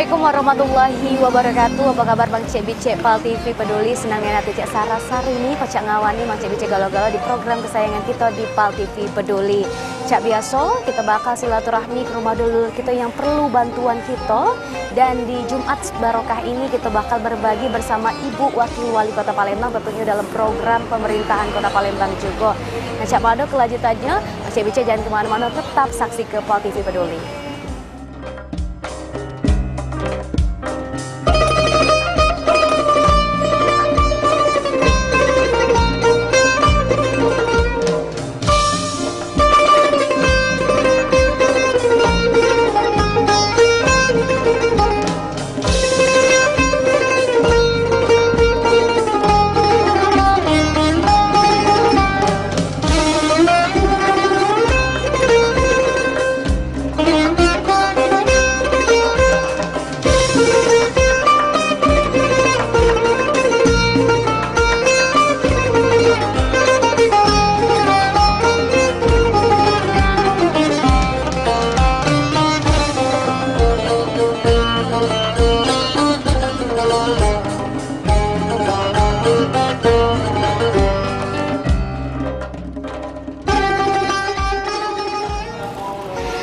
Assalamualaikum warahmatullahi wabarakatuh. Apa kabar Bang Cek Bicek Pal TV Peduli? Senangnya nanti Cek Sarah Sarini Pacak ngawani Bang Cek Bicek galau-galau di program kesayangan kita di Pal TV Peduli. Cak biasa kita bakal silaturahmi ke rumah dulur kita yang perlu bantuan kita. Dan di Jumat Barokah ini kita bakal berbagi bersama Ibu Wakil Wali Kota Palembang tentunya dalam program pemerintahan Kota Palembang juga. Nah Cak pada kelanjutannya Bang Cek Bicek jangan kemana-mana, tetap saksi ke Pal TV Peduli.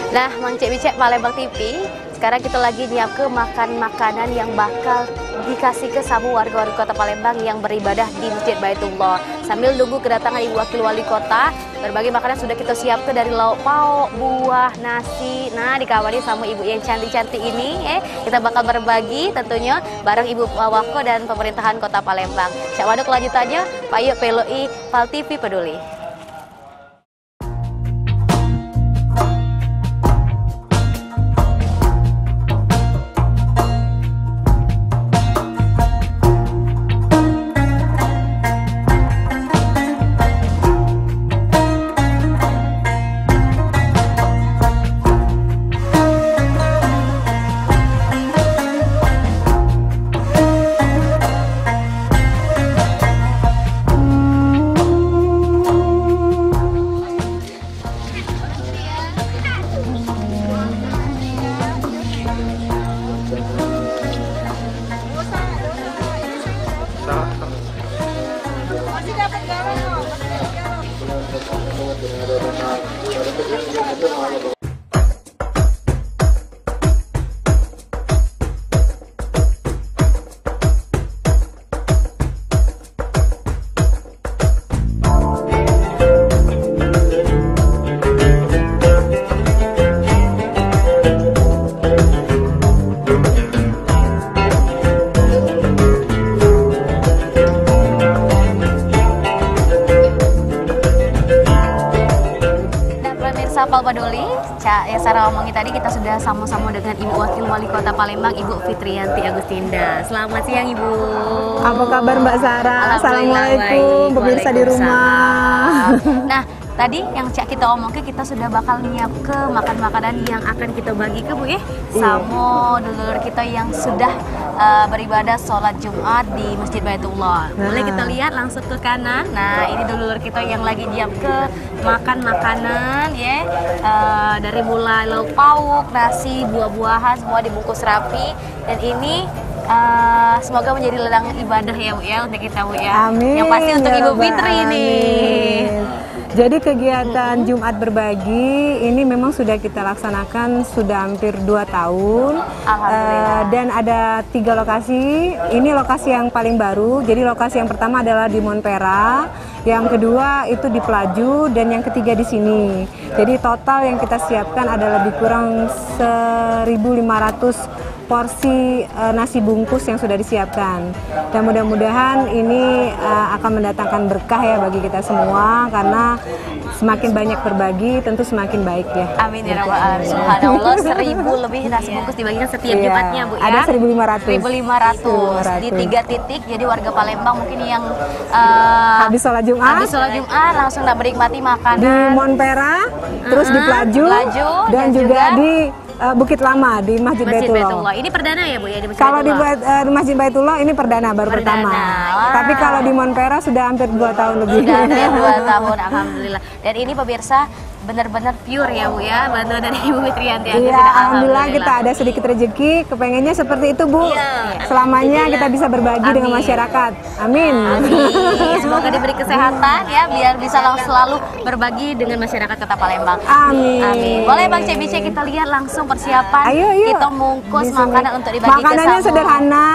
Nah, Mang Cek Bicek Palembang TV, sekarang kita lagi nyiap ke makan makanan yang bakal dikasih ke samu warga-warga Kota Palembang yang beribadah di Masjid Baitullah. Sambil nunggu kedatangan Ibu Wakil Wali Kota, berbagai makanan sudah kita siapkan dari lauk pauk, buah, nasi. Nah, dikawani sama ibu yang cantik-cantik ini, kita bakal berbagi tentunya bareng Ibu Wako dan pemerintahan Kota Palembang. Cak wado kelanjutannya, Pak Yuk Peloi Pal TV Peduli. Pal Peduli, Cak yang Sarah omongin tadi kita sudah sama-sama dengan Ibu Wakil Wali Kota Palembang, Ibu Fitriyanti Agustinda. Selamat siang Ibu. Apa kabar Mbak Sarah? Assalamualaikum, pemirsa di rumah. Nah, tadi yang Cak kita omongin kita sudah bakal nyiap ke makan-makanan yang akan kita bagi ke Bu ya, sama dulur kita yang sudah beribadah sholat Jumat di Masjid Baitullah. Boleh kita lihat langsung ke kanan. Nah, ini dulur kita yang lagi nyiap ke makan makanan ya, dari mulai lauk pauk, nasi, buah-buahan semua dibungkus rapi. Dan ini semoga menjadi ladang ibadah ya Bu ya untuk kita Bu ya. Amin. Yang pasti untuk Ibu Fitri nih. Jadi kegiatan Jumat Berbagi ini memang sudah kita laksanakan sudah hampir 2 tahun. Dan ada 3 lokasi. Ini lokasi yang paling baru. Jadi lokasi yang pertama adalah di Monpera, yang kedua itu di Pelaju, dan yang ketiga di sini. Jadi total yang kita siapkan ada lebih kurang 1.500 porsi nasi bungkus yang sudah disiapkan. Dan mudah-mudahan ini akan mendatangkan berkah ya bagi kita semua, karena semakin banyak berbagi tentu semakin baik ya. Amin ya rabbal alamin. Subhanallah, 1.000 lebih nasi bungkus dibagikan setiap Jumatnya Bu ya. Ada 1.500. 1.500 di 3 titik. Jadi warga Palembang mungkin yang habis sholat Jumat langsung menikmati makanan di Monpera, terus di Pelaju, dan juga di Bukit Lama di Masjid Baitullah. Ini perdana ya Bu ya di Masjid Kalau Baitullah? di Masjid Baitullah ini perdana, baru pertama. Tapi kalau di Monpera sudah hampir 2 tahun lebih. Sudah hampir 2 tahun, alhamdulillah. Dan ini pemirsa, benar-benar pure ya Bu ya, bantu dari Ibu Fitriyanti. Iya, alhamdulillah kita ada sedikit rezeki, kepengennya seperti itu Bu. Selamanya kita bisa berbagi dengan masyarakat. Amin. Semoga diberi kesehatan ya, biar bisa selalu berbagi dengan masyarakat Kota Palembang. Amin. Boleh Bang Cebice kita lihat langsung persiapan. Ayo. Kita mungkus makanan untuk dibagi ke makanannya sederhana.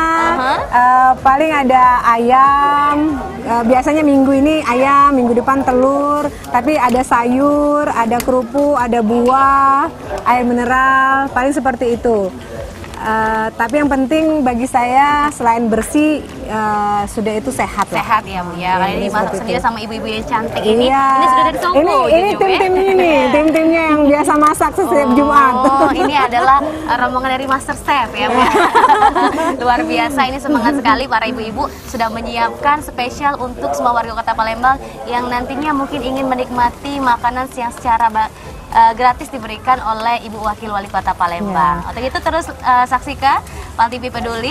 Paling ada ayam. Biasanya minggu ini ayam, minggu depan telur. Tapi ada sayur, ada kerupuk, ada buah, air mineral, paling seperti itu. Tapi yang penting bagi saya selain bersih, sudah itu sehat lah. Sehat ya Bu ya. Kali ini masak sendiri sama ibu-ibu yang cantik ini. Iya. Ini sudah dari Solo. Ini tim-tim ini, tim-timnya yang biasa masak setiap Jumat. Oh, ini adalah rombongan dari Master Chef ya Bu. Luar biasa, ini semangat sekali para ibu-ibu sudah menyiapkan spesial untuk semua warga Kota Palembang yang nantinya mungkin ingin menikmati makanan yang secara gratis diberikan oleh Ibu Wakil Wali Kota Palembang. Untuk itu terus saksikan PAL TV Peduli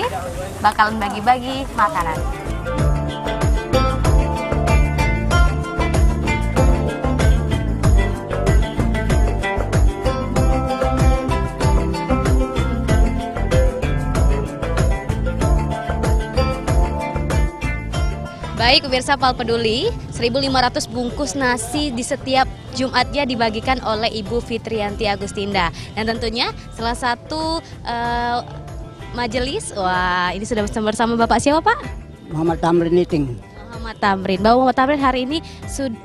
bakalan bagi-bagi makanan. Baik pemirsa PAL Peduli, 1.500 bungkus nasi di setiap Jumatnya dibagikan oleh Ibu Fitriyanti Agustinda. Dan tentunya salah satu majelis, wah ini sudah bersama Bapak siapa Pak? Muhammad Tamrin Niting. Muhammad Tamrin. Bapak Muhammad Tamrin hari ini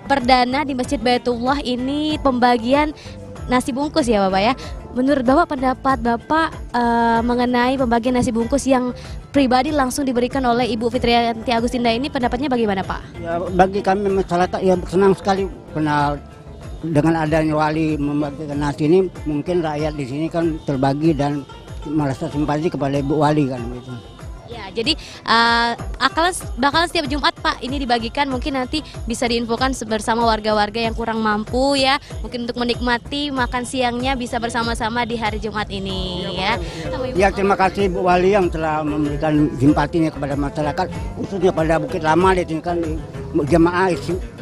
perdana di Masjid Baitullah ini pembagian nasi bungkus ya Bapak ya. Menurut Bapak, pendapat Bapak mengenai pembagian nasi bungkus yang pribadi langsung diberikan oleh Ibu Fitriyanti Agustinda ini, pendapatnya bagaimana Pak? Ya, bagi kami masyarakat ya senang sekali karena dengan adanya wali membagikan nasi ini, mungkin rakyat di sini kan terbagi dan merasa simpati kepada Ibu Wali kan gitu. Ya, jadi bakalan setiap Jumat Pak ini dibagikan, mungkin nanti bisa diinfokan bersama warga-warga yang kurang mampu ya, mungkin untuk menikmati makan siangnya bisa bersama-sama di hari Jumat ini ya. Ya, terima kasih Bu Wali yang telah memberikan simpatinya kepada masyarakat, khususnya pada Bukit Lama di sini kan jamaah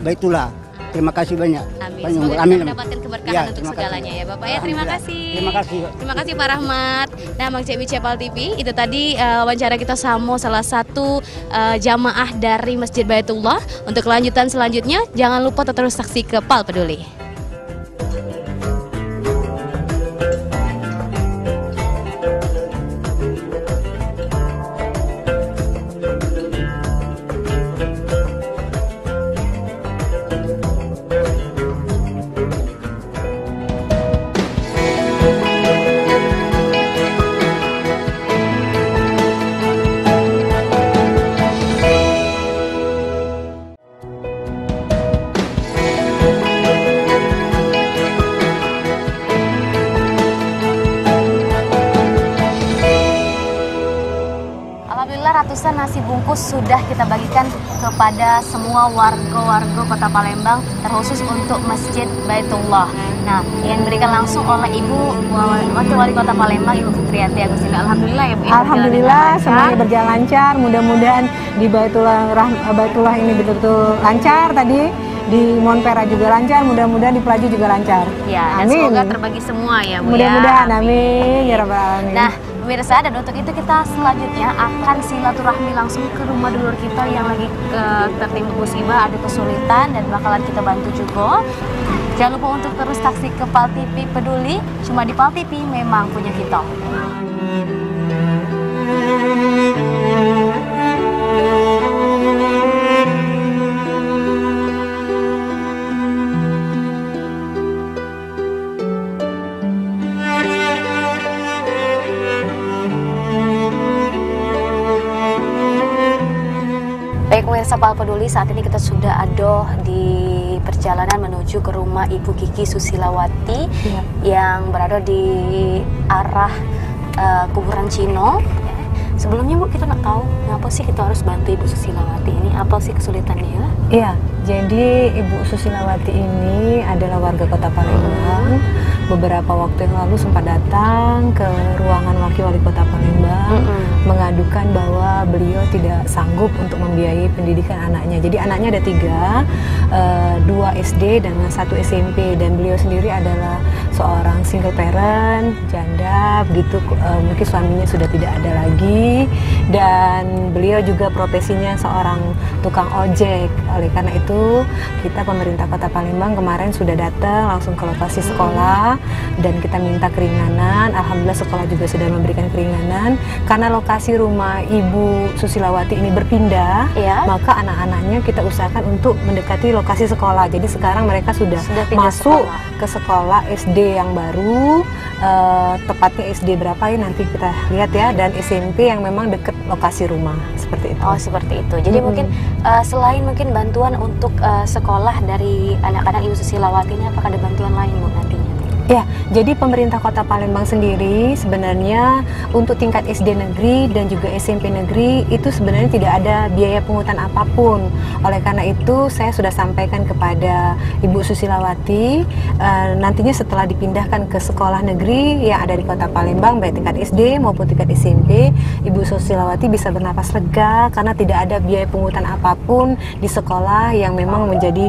Baitullah. Terima kasih banyak. Amin. Semoga kita mendapatkan keberkahan untuk segalanya ya Bapak ya. Terima kasih. Terima kasih. Terima kasih Pak Rahmat. Nah, Bang Cebice PAL TV, itu tadi wawancara kita sama salah satu jamaah dari Masjid Baitullah. Untuk kelanjutan selanjutnya, jangan lupa terus saksi ke PAL Peduli. Ratusan nasi bungkus sudah kita bagikan kepada semua warga-warga Kota Palembang, terkhusus untuk Masjid Baitullah. Nah, yang diberikan langsung oleh Ibu Wakil Wali Kota Palembang, Ibu Fitriyanti Agustinda. Alhamdulillah ya Bu. Alhamdulillah semuanya berjalan lancar. Mudah-mudahan di Baitullah ini betul-betul lancar tadi. Di Monpera juga lancar, mudah-mudahan di Pelaju juga lancar. Ya, dan semoga terbagi semua ya Bu. Mudah-mudahan, amin ya Rabbal Alamin. Nah, pemirsa, dan untuk itu kita selanjutnya akan silaturahmi langsung ke rumah dulur kita yang lagi tertimpa musibah, ada kesulitan, dan bakalan kita bantu juga. Jangan lupa untuk terus saksi ke PAL TV Peduli, cuma di PAL TV memang punya kita. Baik pemirsa PAL Peduli, saat ini kita sudah ada di perjalanan menuju ke rumah Ibu Kiki Susilawati yang berada di arah kuburan Cino. Sebelumnya Bu, kita nak tahu ngapa sih kita harus bantu Ibu Susilawati ini? Apa sih kesulitannya? Iya, jadi Ibu Susilawati ini adalah warga Kota Palembang. Beberapa waktu yang lalu sempat datang ke ruangan Wakil Wali Kota Palembang mengadukan bahwa beliau tidak sanggup untuk membiayai pendidikan anaknya. Jadi anaknya ada 3, 2 SD dan 1 SMP, dan beliau sendiri adalah seorang single parent, janda begitu, mungkin suaminya sudah tidak ada lagi, dan beliau juga profesinya seorang tukang ojek. Oleh karena itu kita pemerintah Kota Palembang kemarin sudah datang langsung ke lokasi sekolah dan kita minta keringanan. Alhamdulillah sekolah juga sudah memberikan keringanan karena lokasi rumah Ibu Susilawati ini berpindah, maka anak-anaknya kita usahakan untuk mendekati lokasi sekolah. Jadi sekarang mereka sudah masuk ke sekolah SD yang baru, tepatnya SD berapa ya nanti kita lihat ya, dan SMP yang memang dekat lokasi rumah, seperti itu. Oh, seperti itu. Jadi mungkin selain mungkin bantuan untuk sekolah dari anak-anak Ibu Susilawati ini, apakah ada bantuan lain Bu nantinya? Ya, jadi pemerintah Kota Palembang sendiri sebenarnya untuk tingkat SD negeri dan juga SMP negeri itu sebenarnya tidak ada biaya pungutan apapun. Oleh karena itu saya sudah sampaikan kepada Ibu Susilawati, nantinya setelah dipindahkan ke sekolah negeri yang ada di Kota Palembang baik tingkat SD maupun tingkat SMP, Ibu Susilawati bisa bernapas lega karena tidak ada biaya pungutan apapun di sekolah yang memang menjadi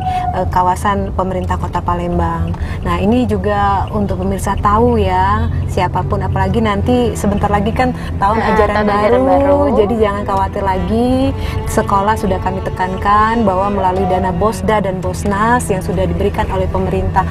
kawasan pemerintah Kota Palembang. Nah, ini juga untuk pemirsa tahu ya, siapapun, apalagi nanti sebentar lagi kan tahun ajaran baru, jadi jangan khawatir lagi. Sekolah sudah kami tekankan bahwa melalui dana Bosda dan Bosnas yang sudah diberikan oleh pemerintah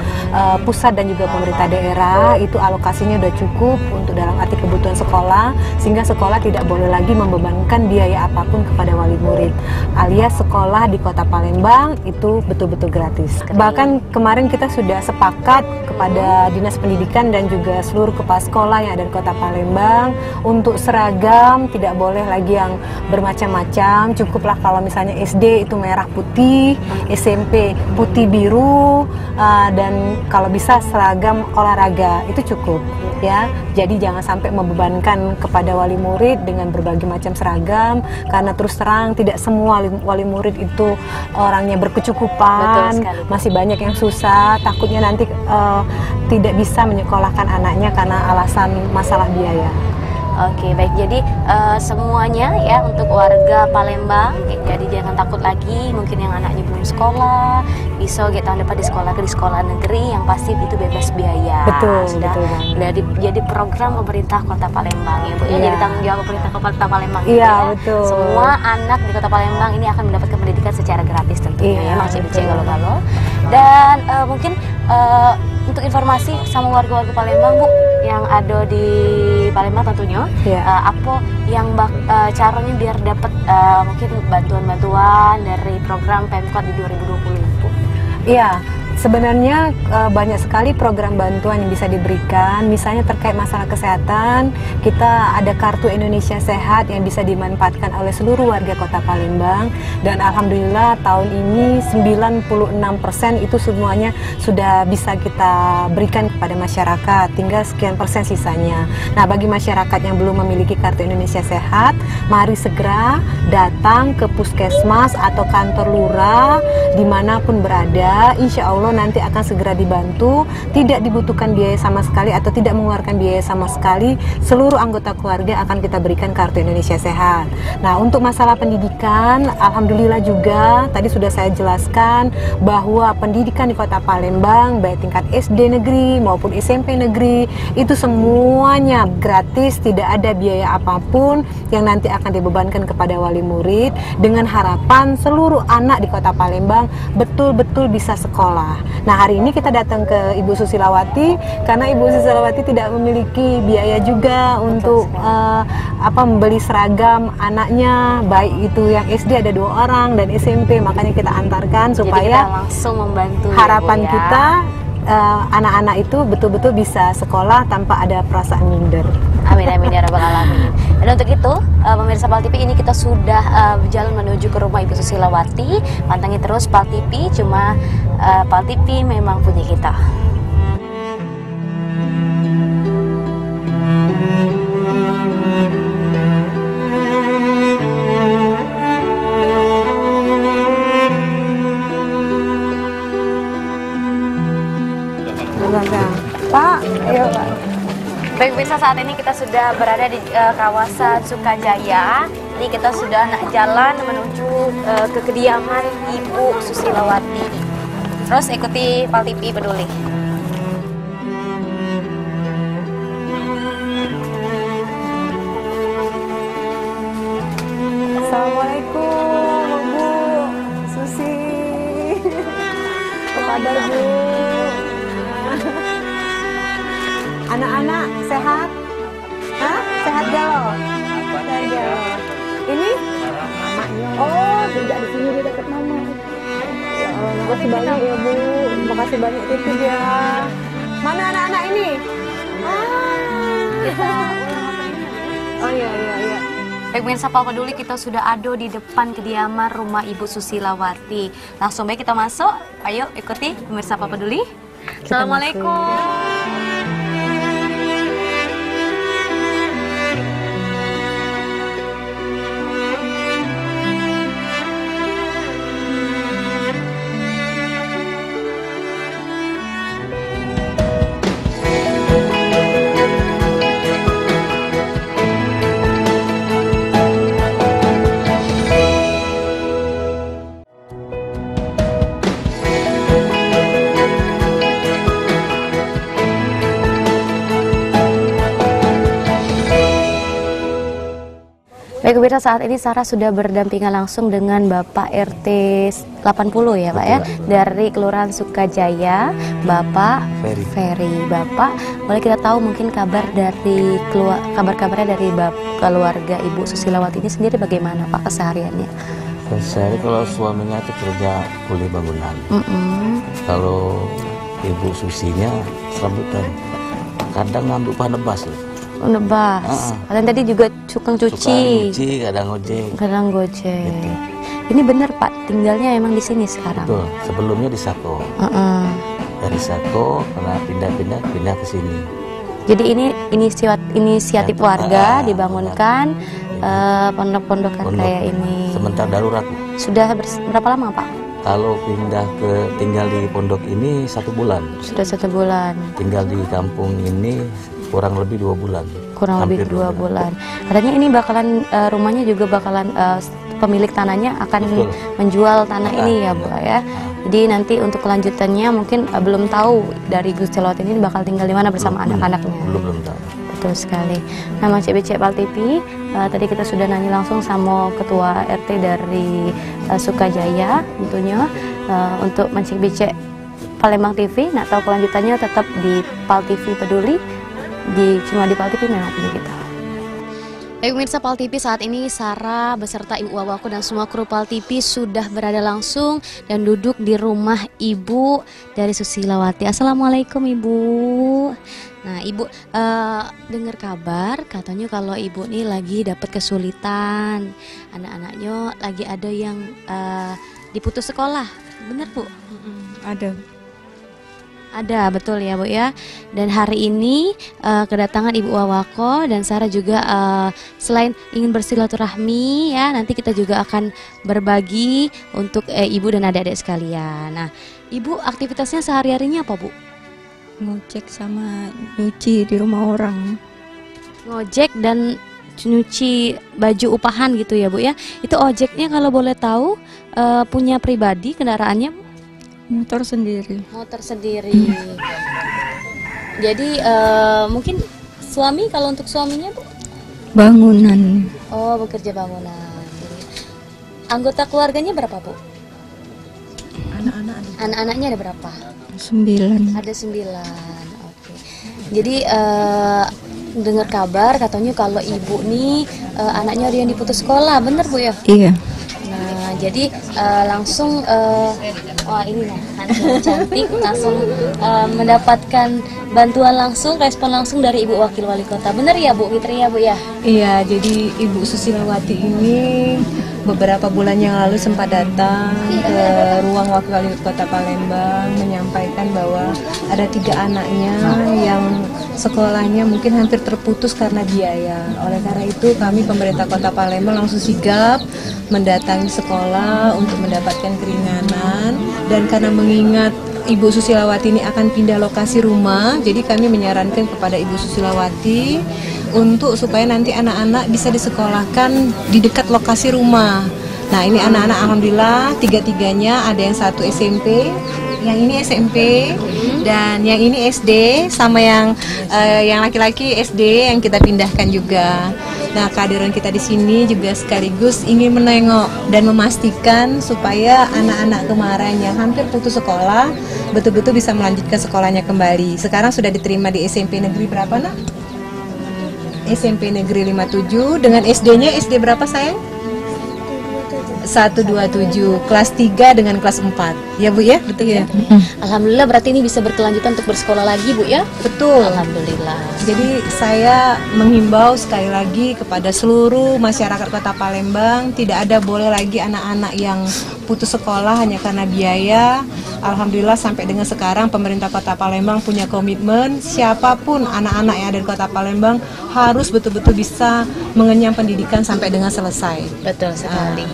pusat dan juga pemerintah daerah, itu alokasinya sudah cukup untuk dalam arti kebutuhan sekolah, sehingga sekolah tidak boleh lagi membebankan biaya apapun kepada wali murid, alias sekolah di Kota Palembang itu betul-betul gratis. Bahkan kemarin kita sudah sepakat kepada Dinas Pendidikan dan juga seluruh kepala sekolah yang ada di Kota Palembang untuk seragam tidak boleh lagi yang bermacam-macam, cukuplah kalau misalnya SD itu merah putih, SMP putih biru, dan kalau bisa seragam olahraga itu cukup ya. Jadi jangan sampai membebankan kepada wali murid dengan berbagai macam seragam, karena terus terang tidak semua wali murid itu orangnya berkecukupan, masih banyak yang susah, takutnya nanti tidak bisa menyekolahkan anaknya karena alasan masalah biaya. Oke, baik. Jadi semuanya ya untuk warga Palembang, jadi jangan takut lagi. Mungkin yang anaknya belum sekolah, bisa tahun depan di sekolah negeri yang pasti itu bebas biaya. Betul, sudah jadi program pemerintah Kota Palembang ya Bu. Jadi tanggung jawab pemerintah Kota Palembang. Iya, betul. Semua anak di Kota Palembang ini akan mendapatkan pendidikan secara gratis tentunya ya, Mang CBC Galo-Galo. Dan mungkin untuk informasi sama warga-warga Palembang Bu yang ada di Palembang tentunya, apa yang caranya biar dapat mungkin bantuan-bantuan dari program Pemkot di 2020 Bu? Iya, sebenarnya banyak sekali program bantuan yang bisa diberikan. Misalnya terkait masalah kesehatan, kita ada kartu Indonesia Sehat yang bisa dimanfaatkan oleh seluruh warga Kota Palembang, dan alhamdulillah tahun ini 96% itu semuanya sudah bisa kita berikan kepada masyarakat, tinggal sekian persen sisanya. Nah, bagi masyarakat yang belum memiliki kartu Indonesia Sehat, mari segera datang ke puskesmas atau kantor lurah dimanapun berada. Insya Allah nanti akan segera dibantu, tidak dibutuhkan biaya sama sekali atau tidak mengeluarkan biaya sama sekali. Seluruh anggota keluarga akan kita berikan kartu Indonesia Sehat. Nah, untuk masalah pendidikan, alhamdulillah juga tadi sudah saya jelaskan bahwa pendidikan di Kota Palembang baik tingkat SD negeri maupun SMP negeri itu semuanya gratis, tidak ada biaya apapun yang nanti akan dibebankan kepada wali murid, dengan harapan seluruh anak di Kota Palembang betul-betul bisa sekolah. Nah, hari ini kita datang ke Ibu Susilawati karena Ibu Susilawati tidak memiliki biaya juga untuk membeli seragam anaknya, baik itu yang SD ada 2 orang dan SMP, makanya kita antarkan supaya kita langsung membantu. Harapan ya, kita anak-anak itu betul-betul bisa sekolah tanpa ada perasaan minder. Amin amin ya rabbal alamin. Dan untuk itu pemirsa PAL TV, ini kita sudah berjalan menuju ke rumah Ibu Susilawati. Pantengin terus PAL TV, cuma PAL TV memang punya kita. Pak, ayo Pak. Baik pemirsa, saat ini kita sudah berada di kawasan Sukajaya. Ini kita sudah nak jalan menuju ke kediaman Ibu Susilawati. Terus ikuti PAL TV Peduli. Assalamualaikum Bu Susi. Apa kabar Bu? Anak-anak sehat? Hah? Sehat galau? Sehat galau. Ini? Oh, tidak di sini, di dekat mama. Ya Allah, makasih banyak ya Bu. Makasih banyak titip ya. Mana anak-anak ini? Oh iya. Baik pemirsa PAL Peduli, kita sudah ada di depan kediaman rumah Ibu Susilawati. Langsung baik kita masuk. Ayo ikuti pemirsa PAL Peduli. Assalamualaikum. Baik pemirsa, saat ini Sarah sudah berdampingan langsung dengan Bapak RT 80 ya Pak ya, dari Kelurahan Sukajaya, Bapak Ferry. Bapak, boleh kita tahu mungkin kabarnya dari keluarga Ibu Susilawati ini sendiri bagaimana Pak kesehariannya? Sehari kalau suaminya itu kerja kuli bangunan. Kalau Ibu Susinya serabutan, kadang ngambil upah nebas loh. Nebas. Kalian tadi juga suka cuci. Kadang ojek. Kadang gojek. Gitu. Ini benar Pak, tinggalnya emang di sini sekarang. Betul. Sebelumnya di Sako. Dari Sako, karena pindah ke sini. Jadi ini inisiatif warga dibangunkan pondok-pondokan kayak ini. Sementara darurat. Sudah berapa lama Pak? Kalau tinggal di pondok ini 1 bulan. Sudah 1 bulan. Tinggal di kampung ini kurang lebih 2 bulan. Kurang lebih 2 bulan. Katanya ini bakalan rumahnya juga bakalan pemilik tanahnya akan menjual tanah ini ya Bu ya. Jadi nanti untuk kelanjutannya mungkin belum tahu dari Gus Celot ini bakal tinggal di mana bersama anak-anaknya. Belum tahu. Betul sekali. Nama CBC PAL TV, tadi kita sudah nanya langsung sama Ketua RT dari Sukajaya tentunya untuk mencek-becek Palembang TV. Nak tahu kelanjutannya tetap di PAL TV Peduli. Cuma di PAL TV memang punya kita. Baik pemirsa PAL TV, saat ini Sarah beserta Ibu Wawaku dan semua kru PAL TV sudah berada langsung dan duduk di rumah Ibu dari Susilawati. Assalamualaikum Ibu. Nah Ibu, dengar kabar katanya kalau Ibu nih lagi dapat kesulitan, anak-anaknya lagi ada yang diputus sekolah, benar Bu? Ada, betul ya Bu ya. Dan hari ini kedatangan Ibu Wawako dan Sarah juga selain ingin bersilaturahmi ya, nanti kita juga akan berbagi untuk Ibu dan adik-adik sekalian. Nah, Ibu aktivitasnya sehari-harinya apa Bu? Ngojek sama nyuci di rumah orang. Ngojek dan nyuci baju upahan gitu ya Bu ya. Itu ojeknya kalau boleh tahu punya pribadi kendaraannya? Motor sendiri. Motor sendiri. Jadi mungkin suami, kalau untuk suaminya Bu? Bangunan. Oh, bekerja bangunan. Anggota keluarganya berapa Bu? Anak-anaknya ada berapa? 9. Ada 9. Oke. Jadi dengar kabar katanya kalau Ibu nih anaknya ada yang diputus sekolah, bener Bu ya? Iya. Nah, jadi langsung wah ini nah langsung cantik, langsung mendapatkan bantuan langsung, respon langsung dari Ibu Wakil Wali Kota. Bener ya Bu Fitri ya Bu ya? Iya, jadi Ibu Susilawati ini beberapa bulan yang lalu sempat datang ke ruang Wakil Wali Kota Palembang menyampaikan bahwa ada 3 anaknya yang sekolahnya mungkin hampir terputus karena biaya. Oleh karena itu kami pemerintah Kota Palembang langsung sigap mendatangi sekolah untuk mendapatkan keringanan, dan karena mengingat Ibu Susilawati ini akan pindah lokasi rumah, jadi kami menyarankan kepada Ibu Susilawati untuk supaya nanti anak-anak bisa disekolahkan di dekat lokasi rumah. Nah ini anak-anak alhamdulillah tiga-tiganya, ada yang satu SMP, yang ini SMP, dan yang ini SD, sama yang laki-laki SD yang kita pindahkan juga. Nah kehadiran kita di sini juga sekaligus ingin menengok dan memastikan supaya anak-anak kemarin yang hampir putus sekolah betul-betul bisa melanjutkan sekolahnya kembali. Sekarang sudah diterima di SMP negeri berapa nak? SMP negeri 57, dengan SD-nya SD berapa sayang? 127, kelas 3 dengan kelas 4. Ya Bu ya, betul ya? Alhamdulillah berarti ini bisa berkelanjutan untuk bersekolah lagi Bu ya? Betul. Alhamdulillah. Jadi saya menghimbau sekali lagi kepada seluruh masyarakat Kota Palembang, tidak ada boleh lagi anak-anak yang putus sekolah hanya karena biaya. Alhamdulillah sampai dengan sekarang pemerintah Kota Palembang punya komitmen, siapapun anak-anak yang ada di Kota Palembang harus betul-betul bisa mengenyam pendidikan sampai dengan selesai. Betul sekali.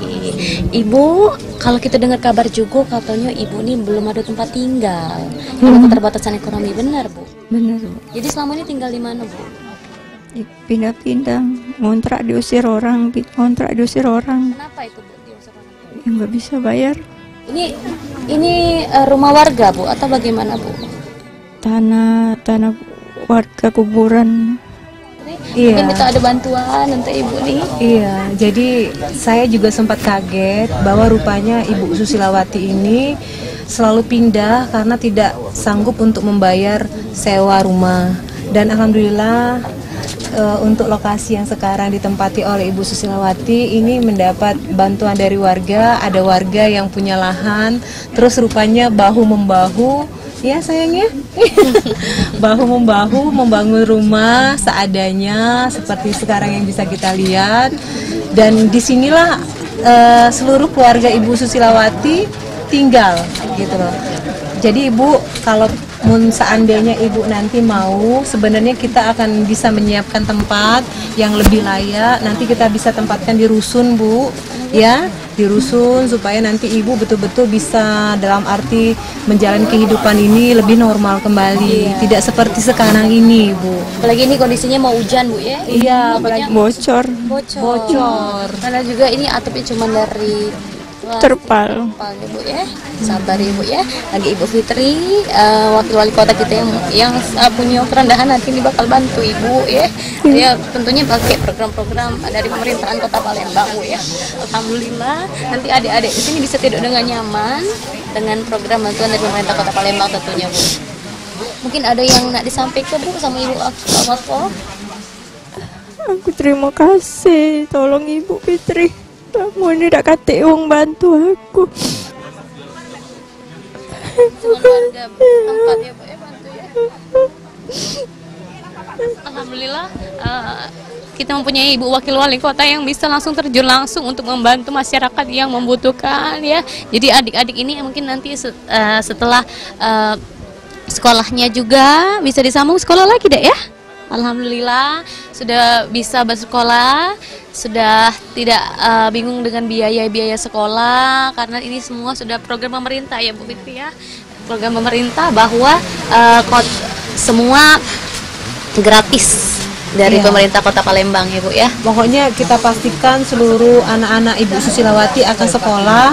Ibu, kalau kita dengar kabar juga katanya ibu ini belum ada tempat tinggal karena keterbatasan ekonomi, benar Bu? Benar, Bu. Jadi selama ini tinggal di mana Bu? Pindah-pindah, ngontrak diusir orang, Kenapa itu Bu? yang nggak bisa bayar. Ini rumah warga Bu atau bagaimana Bu? Tanah warga kuburan. Mungkin kita ada bantuan untuk ibu nih. Iya, jadi saya juga sempat kaget bahwa rupanya Ibu Susilawati ini selalu pindah karena tidak sanggup untuk membayar sewa rumah. Dan alhamdulillah untuk lokasi yang sekarang ditempati oleh Ibu Susilawati ini mendapat bantuan dari warga. Ada warga yang punya lahan, terus rupanya bahu-membahu, ya sayangnya, bahu-membahu membangun rumah seadanya seperti sekarang yang bisa kita lihat. Dan disinilah seluruh keluarga Ibu Susilawati tinggal, gitu loh. Jadi Ibu, kalau seandainya Ibu nanti mau, sebenarnya kita akan bisa menyiapkan tempat yang lebih layak. Nanti kita bisa tempatkan di rusun Bu, ya, di rusun supaya nanti Ibu betul-betul bisa dalam arti menjalani kehidupan ini lebih normal kembali. Tidak seperti sekarang ini Bu. Apalagi ini kondisinya mau hujan Bu ya? Iya, apalagi Bocor, bocor. Karena juga ini atapnya cuma dari terpal. ya Bu ya. Sabar Ibu ya. Lagi Ibu Fitri, wakil wali kota kita yang punya kerendahan nanti ini bakal bantu Ibu ya. Ya tentunya pakai program-program dari pemerintahan Kota Palembang Bu ya. Alhamdulillah nanti adik-adik di sini bisa tidur dengan nyaman dengan program bantuan dari pemerintah Kota Palembang tentunya Bu. Mungkin ada yang nak disampaikan Bu sama Ibu Akifah? Aku terima kasih, tolong Ibu Fitri. Kamu ini tidak kate uang bantu aku. Cuma warga tempat ya Bu ya bantu ya. Alhamdulillah kita mempunyai Ibu Wakil Wali Kota yang bisa langsung terjun langsung untuk membantu masyarakat yang membutuhkan ya. Jadi adik-adik ini mungkin nanti setelah sekolahnya juga bisa disambung sekolah lagi deh ya. Alhamdulillah sudah bisa bersekolah, sudah tidak bingung dengan biaya sekolah karena ini semua sudah program pemerintah ya Bu Fitri ya. Program pemerintah bahwa semua gratis dari pemerintah Kota Palembang ya Bu ya. Pokoknya kita pastikan seluruh anak-anak Ibu Susilawati akan sekolah.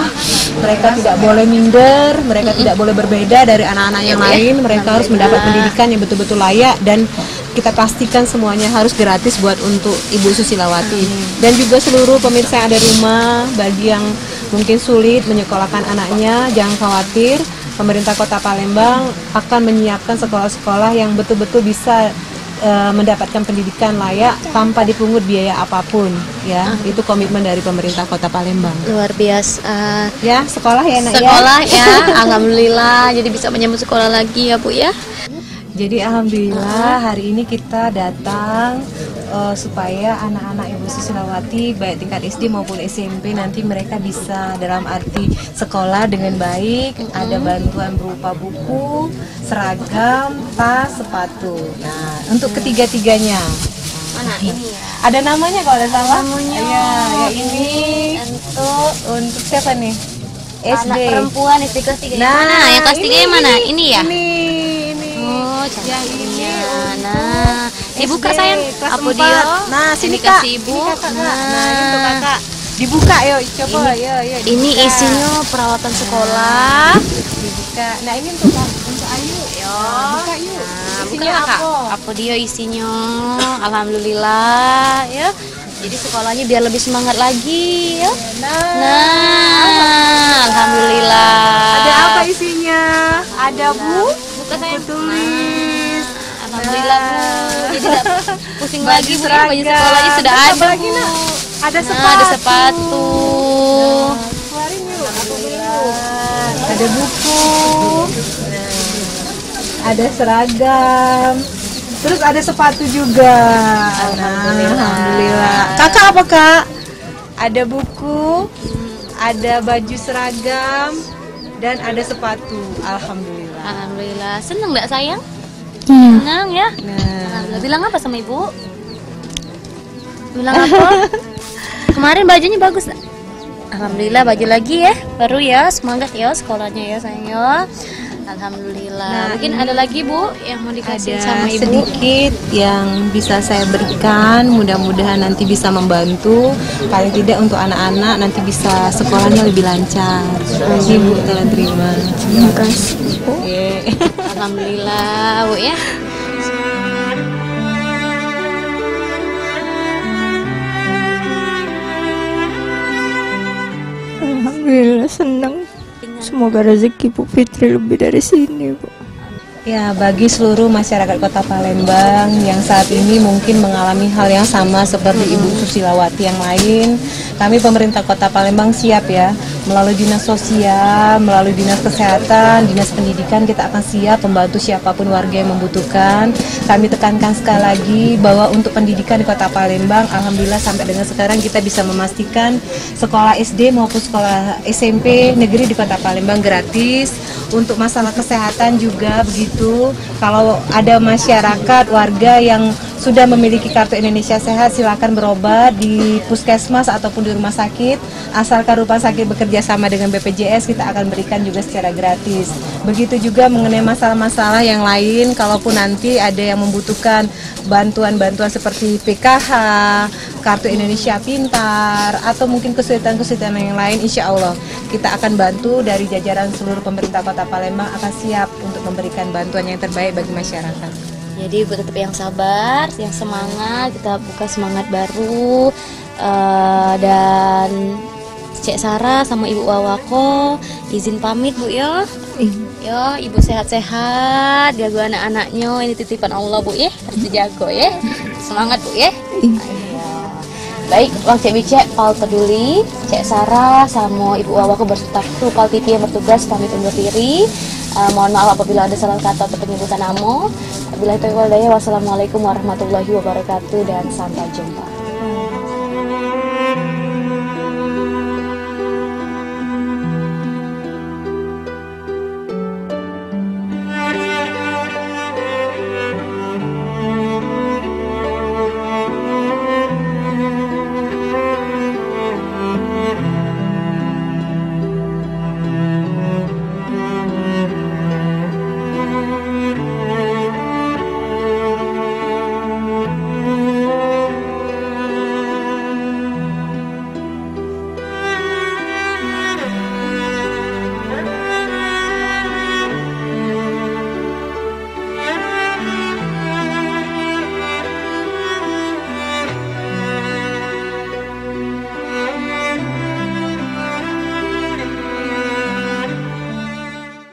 Mereka tidak boleh minder, mereka tidak boleh berbeda dari anak-anak yang lain. Mereka harus mendapat pendidikan yang betul-betul layak dan kita pastikan semuanya harus gratis buat untuk Ibu Susilawati. Dan juga seluruh pemirsa yang ada di rumah, bagi yang mungkin sulit menyekolahkan anaknya, jangan khawatir. Pemerintah Kota Palembang akan menyiapkan sekolah-sekolah yang betul-betul bisa mendapatkan pendidikan layak tanpa dipungut biaya apapun ya. Itu komitmen dari pemerintah Kota Palembang. Luar biasa ya. Sekolah ya nak sekolah ya. Alhamdulillah jadi bisa menyambut sekolah lagi ya Bu ya. Jadi alhamdulillah hari ini kita datang supaya anak-anak Ibu Susilawati baik tingkat SD maupun SMP nanti mereka bisa dalam arti sekolah dengan baik. Ada bantuan berupa buku, seragam, tas, sepatu. Nah untuk ketiga-tiganya Mana ini ya? ada namanya kalau ada salah. Namanya ya ini untuk siapa nih? SD. Anak perempuan SD kelas 3. Nah, mana? Yang kelas 3 yang mana? Ini ya? Ini. Oh, cantiknya. Nah, Ibu Kak sayang, kelas apa 4. dia? Nah, sini Ini Kak. kasih Ibu. Ini Kakak, Kak. Nah, Nah. ini untuk Kakak. Dibuka yuk, coba Ini- ya. Ini isinya peralatan sekolah. Dibuka. Nah, ini untuk Ayu. Yo. Buka yuk. Nah, buka Isinya lah, Kak. apa? Apa dia isinya? Alhamdulillah ya. Jadi sekolahnya biar lebih semangat lagi ya. Nah, alhamdulillah. Ada apa isinya? Ada Bu. Buka sayang. Tulis. Alhamdulillah Bu. Jadi tidak pusing Baju lagi Bu. Ya. Baju seragam. sekolahnya sudah Terus ada apa lagi, Bu. Nak? Ada Nah, sepatu. ada sepatu. Keluarin yuk. Ada buku. Ada seragam. Terus ada sepatu juga. Alhamdulillah. Kakak apa Kak? Ada buku, ada baju seragam, dan ada sepatu. Alhamdulillah. Alhamdulillah. Senang nggak sayang? Senang ya. Nah, Alhamdulillah. Bilang apa sama ibu? Bilang apa? Kemarin bajunya bagus. Tak? Alhamdulillah baju lagi ya, baru ya, semangat ya sekolahnya ya sayang ya. Alhamdulillah. Nah, Mungkin ada lagi Bu yang mau dikasih sama ada ibu. sedikit yang bisa saya berikan, mudah-mudahan nanti bisa membantu, paling tidak untuk anak-anak nanti bisa sekolahnya lebih lancar. Ibu telah terima. Terima kasih. Alhamdulillah Bu ya. Alhamdulillah senang. Semoga rezeki Bu Fitri lebih dari sini, Bu. Ya, bagi seluruh masyarakat Kota Palembang yang saat ini mungkin mengalami hal yang sama seperti Ibu Susilawati yang lain, kami pemerintah Kota Palembang siap ya, melalui dinas sosial, melalui dinas kesehatan, dinas pendidikan, kita akan siap membantu siapapun warga yang membutuhkan. Kami tekankan sekali lagi bahwa untuk pendidikan di Kota Palembang, alhamdulillah sampai dengan sekarang kita bisa memastikan sekolah SD maupun sekolah SMP negeri di Kota Palembang gratis. Untuk masalah kesehatan juga begitu. Kalau ada masyarakat warga yang sudah memiliki kartu Indonesia Sehat, silakan berobat di puskesmas ataupun di rumah sakit. Asalkan rumah sakit bekerja sama dengan BPJS, kita akan berikan juga secara gratis. Begitu juga mengenai masalah-masalah yang lain, kalaupun nanti ada yang membutuhkan bantuan-bantuan seperti PKH, kartu Indonesia Pintar, atau mungkin kesulitan-kesulitan yang lain, insya Allah kita akan bantu dari jajaran seluruh pemerintah Kota Palembang akan siap untuk memberikan bantuan yang terbaik bagi masyarakat. Jadi ibu tetap yang sabar, yang semangat, kita buka semangat baru. Dan Cek Sarah sama Ibu Wawako izin pamit Bu ya. Ya, Ibu sehat-sehat, jaga anak-anaknya, ini titipan Allah Bu ya, harus dijaga ya. Semangat Bu ya. Baik, Bang Cek Bicek, Pal Peduli, Cek Sarah sama Ibu Wawako berserta kru Pal TV yang bertugas pamit undur diri. Mohon maaf apabila ada salah kata atau penyebutan nama. Wassalamualaikum warahmatullahi wabarakatuh dan sampai jumpa.